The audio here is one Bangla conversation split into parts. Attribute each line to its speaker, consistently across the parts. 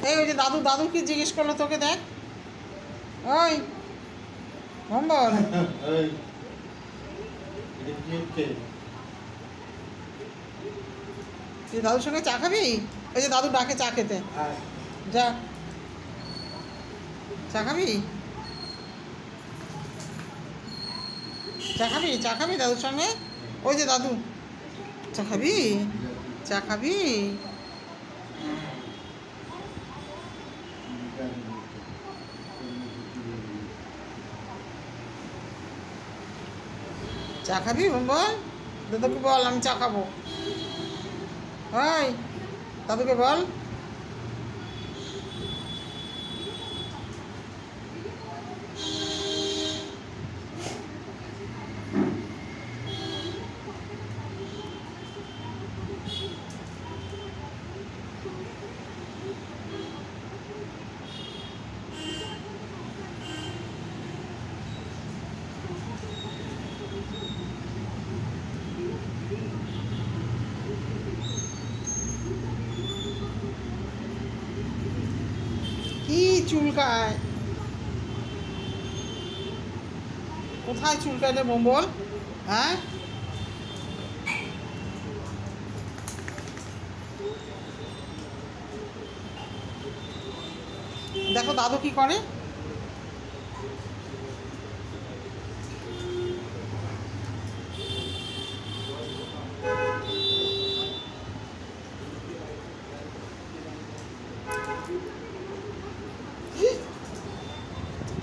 Speaker 1: এই ওই যে দাদু দাদু কি জিজ্ঞেস করলো তোকে, দেখ ওই মম্বল তুই দাদুর সঙ্গে চা খাবি? ওই যে দাদু ডাকে চা খেতে, যা চা খাবি, চা খাবি, চা খাবি দাদুর সঙ্গে? ওই যে দাদু, চা খাবি, চা খাবি? চা খাবি বল, দাদুকে বল আমি চা খাবো। ওই দাদুকে বল। কি চুলকায়, কোথায় চুলকায় রে মম্বল? হ্যাঁ দেখো দাদু কি করে।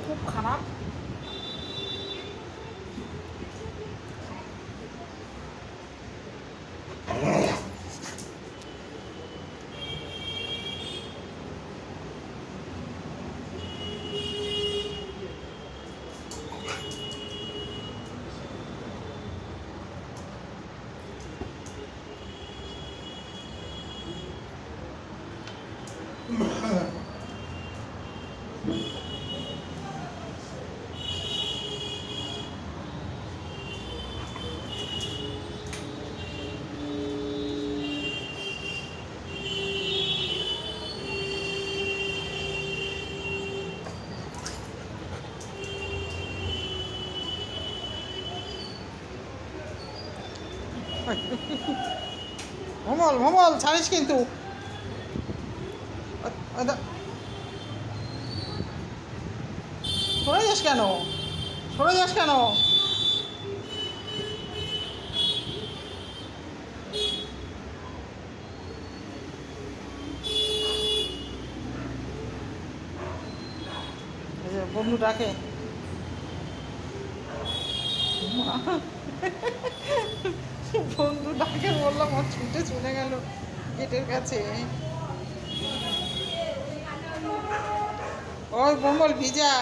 Speaker 1: খুব খারাপ। মমল মমল ছাড়িস কিন্তু, সরে যাস কেন, সরে যাস কেন? বন্ধু ডাকে, বন্ধু ডাকে বললাম, আর ছুটে চলে গেল গেটের কাছে। ওই বম্বল ভিজা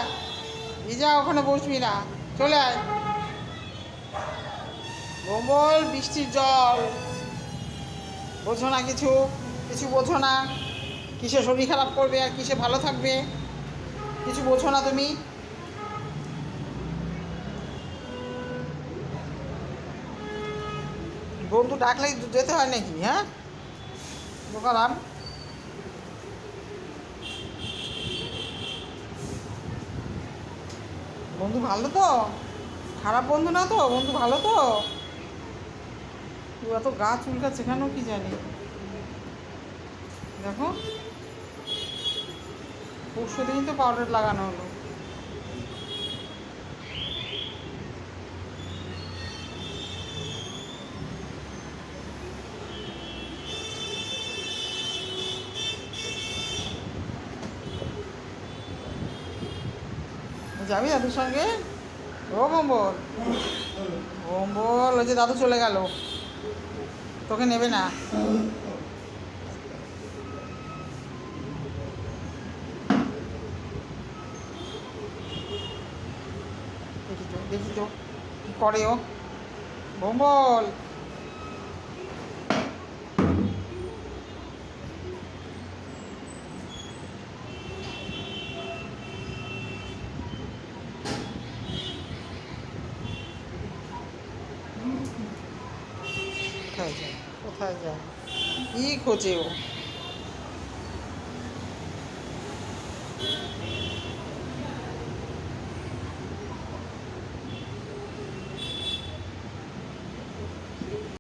Speaker 1: ভিজা, ওখানে বসবি না, চলে আয়। বম্বল বৃষ্টির জল, বোঝো না কিছু, কিছু বোঝো না, কিসে শরীর খারাপ করবে আর কিসে ভালো থাকবে, কিছু বোঝো না তুমি। বন্ধু ডাকলেই যেতে হয় নাকি? হ্যাঁ বোকারাম, বন্ধু ভালো তো, খারাপ বন্ধু না তো, বন্ধু ভালো তো। তুই এত গা চুলকাচ্ছে কেন কি জানি। দেখো পরশু দিনই তো পাউডার লাগানো হলো। যাবি দাদুর সঙ্গে? ও বম্বল, বম্বল, ওই যে দাদু চলে গেল, তোকে নেবে না। দেখি তো, দেখি তো কী করে ও। বম্বল কোথায় যায়? কোথায় যায়? কি খোঁজে ও?